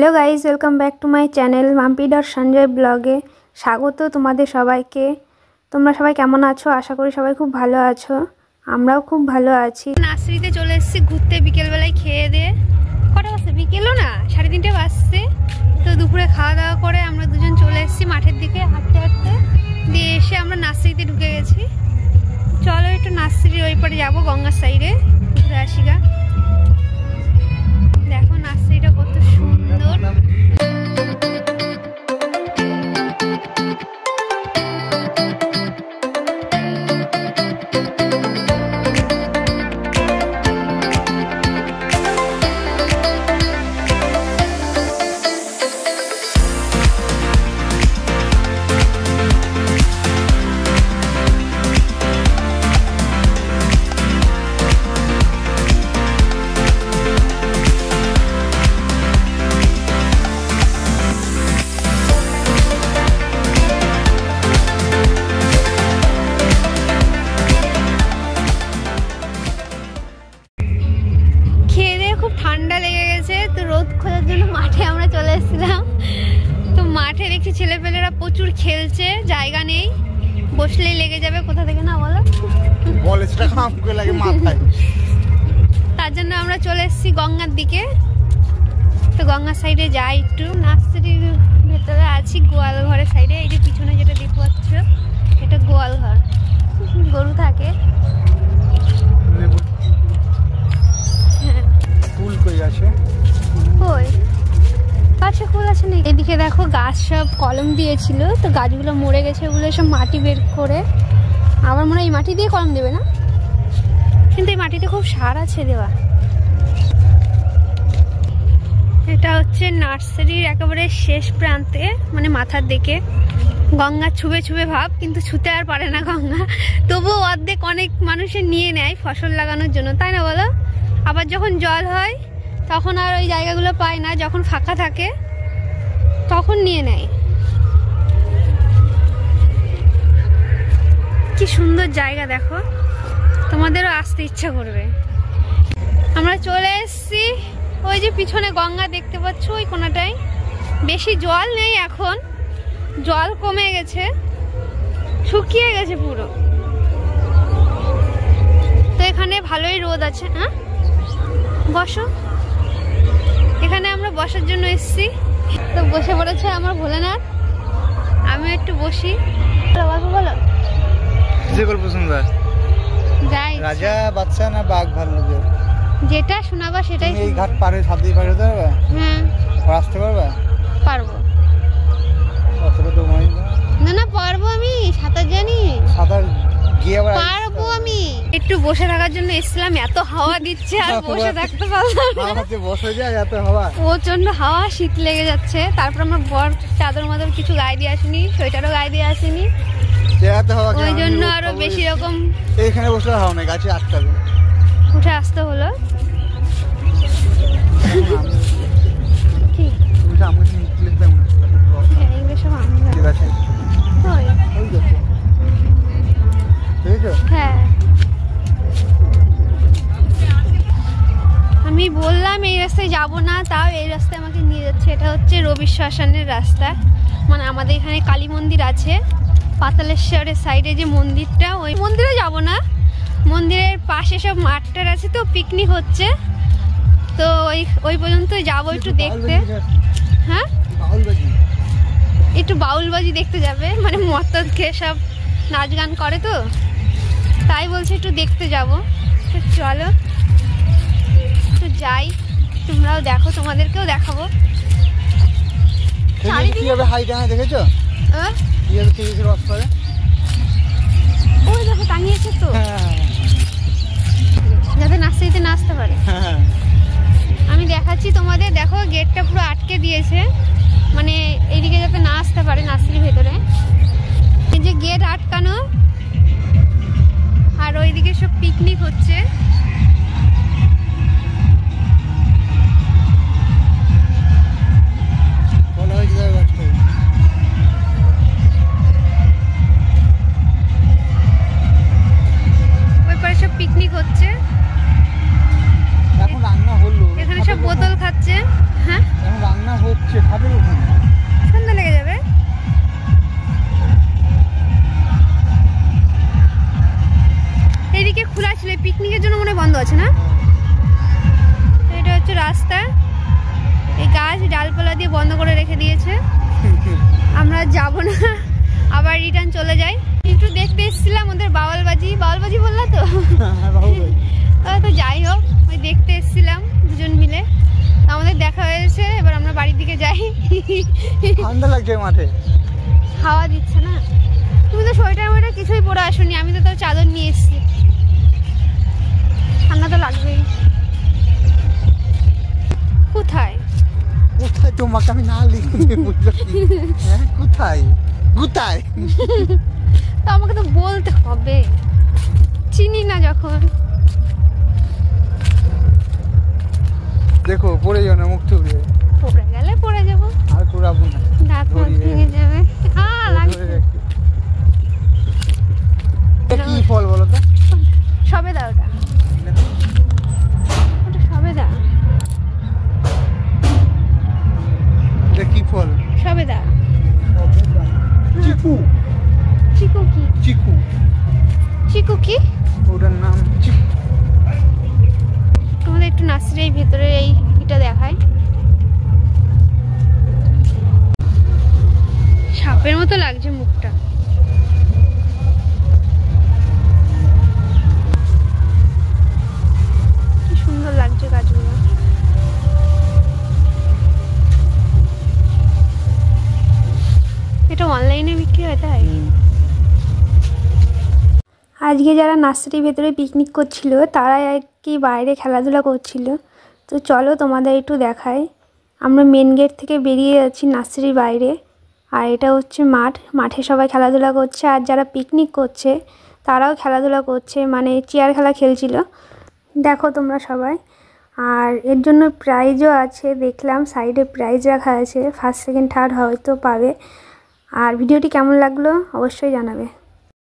Hello guys, welcome back to my channel Mampi Sanjay ব্লগে স্বাগত তোমাদের সবাইকে। তোমরা সবাই কেমন আছো? আশা করি সবাই খুব ভালো আছো, আমরাও খুব ভালো আছি। নার্সারিতে চলে এসেছি ঘুরতে, বিকেলবেলায় খেয়ে দিয়ে। কটা বাজছে? বিকেলও না, 3:30 বাজছে। তো দুপুরে খাওয়া দাওয়া করে আমরা দুজন চলে এসেছি মাঠের দিকে হাঁটতে হাঁটতে, দিয়ে এসে আমরা নার্সারিতে ঢুকে গেছি। চলো একটু নার্সারির ওই পারে যাবো, গঙ্গার সাইডে ঘুরে আসি গা। দেখো নার্সারিটা কত সুন্দর। ঠান্ডা লেগে গেছে, তো রোদ খোঁজার জন্য মাঠে আমরা চলে এসেছিলাম। তো মাঠে দেখছি ছেলেপেলেরা প্রচুর খেলছে, জায়গা নেই, বসলেই লেগে যাবে কোথা থেকে, না বলো? তার জন্য আমরা চলে এসেছি গঙ্গার দিকে। তো গঙ্গার সাইডে যাই একটু। নার্সারির ভেতরে আছি গোয়াল ঘরের সাইডে। এই যে পিছনে যেটা দেখতে পাচ্ছ, এটা গোয়াল ঘর, গরু থাকে। এদিকে দেখো গাছ সব কলম দিয়েছিল, তো গাছগুলো মরে গেছে, ওগুলো সব মাটি বের করে আবার মনে হয় এই মাটি দিয়ে কলম দেবে না, কিন্তু এই মাটিতে খুব সার আছে দেওয়া। এটা হচ্ছে নার্সারির একেবারে শেষ প্রান্তে, মানে মাথার দিকে। গঙ্গা ছুবে ছুবে ভাব, কিন্তু ছুতে আর পারে না গঙ্গা, তবুও অর্ধেক অনেক মানুষের নিয়ে নেয় ফসল লাগানোর জন্য, তাই না বলো? আবার যখন জল হয় তখন আর ওই জায়গাগুলো পায় না, যখন ফাঁকা থাকে তখন নিয়ে নেয়। কি সুন্দর জায়গা দেখো, তোমাদেরও আসতে ইচ্ছা করবে। আমরা চলে এসেছি ওই যে পিছনে গঙ্গা দেখতে পাচ্ছ, ওই কোনাটায়। বেশি জল নেই এখন, জল কমে গেছে, শুকিয়ে গেছে পুরো। তো এখানে ভালোই রোদ আছে। হ্যাঁ বসো, এখানে আমরা বসার জন্য এসেছি। তো বসে পড়েছে আমার ভোলেনাথ, আমি একটু বসি। বলো যে গল্প শুনবা, যাই রাজা বাচ্চা না বাঘ ভাল্লুক, যেটা শোনাবা সেটাই। এই ঘাট পারে সাথে পারে হতে পারবে? হ্যাঁ আসতে পারবে? পারবো। অতটা তো না না পারবো, আমি সাঁতার জানি, সাঁতার গিয়ে আবার পারবো আমি। একটু বসে থাকার জন্য এসেছিলাম, এত হাওয়া দিচ্ছে আর বসে থাকতে পারলাম না। বসে যায় এত হাওয়া, প্রচন্ড হাওয়া, শীত লেগে যাচ্ছে। তারপর আমার বর চাদর মাদর কিছু গায়ে দিয়ে আসেনি, সোয়েটারও গায়ে দিয়ে আসেনি, ওই জন্য আরো বেশি রকম। এইখানে বসে হাওয়া নেই, গাছে আটকাবে, উঠে আসতে হলো। হ্যাঁ আমি বললাম এই রাস্তায় যাবো না, তাও এই রাস্তায় আমাকে নিয়ে যাচ্ছে। এটা হচ্ছে রবি শ্মশানের রাস্তা, মানে আমাদের এখানে কালী মন্দির আছে পাতালেশ্বরের সাইডে যে মন্দিরটা, ওই মন্দিরে যাব না, মন্দিরের পাশে সব মাঠটার আছে, তো পিকনিক হচ্ছে, তো ওই পর্যন্ত যাবো একটু দেখতে। হ্যাঁ একটু বাউলবাজি দেখতে যাবে, মানে মদ খেয়ে সব নাচ গান করে, তো তাই বলছে একটু দেখতে যাব। তো চলো তো যাই, তোমরাও দেখো, তোমাদেরকেও দেখাবো। দেখেছো ওই দেখো টাঙিয়েছে তো, যাতে নাচতে নাচতে পারে। আমি দেখাচ্ছি তোমাদের, দেখো গেটটা পুরো আটকে দিয়েছে, মানে এইদিকে যাতে না আসতে পারে নার্সারির ভেতরে। এই যে গেট আটকানো, আর ওইদিকে সব পিকনিক হচ্ছে। ওই পারে সব পিকনিক হচ্ছে। এখন রান্না হলো, এখানে সব বোতল খাচ্ছে। হ্যাঁ এখন রান্না হোক যাবো না, আবার রিটার্ন চলে যাই। একটু দেখতে এসেছিলাম ওদের বাউলবাজি বললা তো তো যাই হোক, ওই দেখতে এসেছিলাম দুজন মিলে, আমাদের দেখা হয়েছে। এবার আমরা বাড়ির দিকে যাই। ঠান্ডা লাগছে মাঠে, হাওয়া দিচ্ছে না। তুমি তো সোয়েটার মোয়েটার কিছুই পরে আসোনি, আমি তো তোর চাদর নিয়ে এসেছি, ঠান্ডা তো লাগবেই। কোথায় কোথায় তোমাকে আমি না লিখে বুঝলো কি? হ্যাঁ কোথায় কোথায়? তো আমাকে তো বলতে হবে, চিনি না যখন। দেখো পড়ে যাও না, মুখ টুকরে পড়ে গেলে পড়ে যাবো, আর ঘুরাবো না, দাঁত ধরিয়ে ভেঙে যাবে। লাগছে। ধরে রাখি। এটা কি ফল বলো তো? সবেদা, ওটা সবেদা, এটা কি ফল? সবেদা। চিকু। চিকু কি? চিকু। চিকু কি? ওটার নাম চিকু। তোমাদের একটু নার্সারির ভেতরে এইটা দেখায়, সাপের মতো লাগছে মুখটা। কি সুন্দর লাগছে গাছগুলো। এটা অনলাইনে বিক্রি হয় তাই? আজকে যারা নার্সারির ভেতরে পিকনিক করছিল তারাই আর কি বাইরে খেলাধুলা করছিল। তো চলো তোমাদের একটু দেখাই। আমরা মেন গেট থেকে বেরিয়ে যাচ্ছি নার্সারির বাইরে, আর এটা হচ্ছে মাঠ, মাঠে সবাই খেলাধুলা করছে। আর যারা পিকনিক করছে তারাও খেলাধুলা করছে, মানে চেয়ার খেলা খেলছিল, দেখো তোমরা সবাই। আর এর জন্য প্রাইজও আছে, দেখলাম সাইডে প্রাইজ রাখা আছে, ফার্স্ট সেকেন্ড থার্ড হয়তো পাবে। আর ভিডিওটি কেমন লাগলো অবশ্যই জানাবে।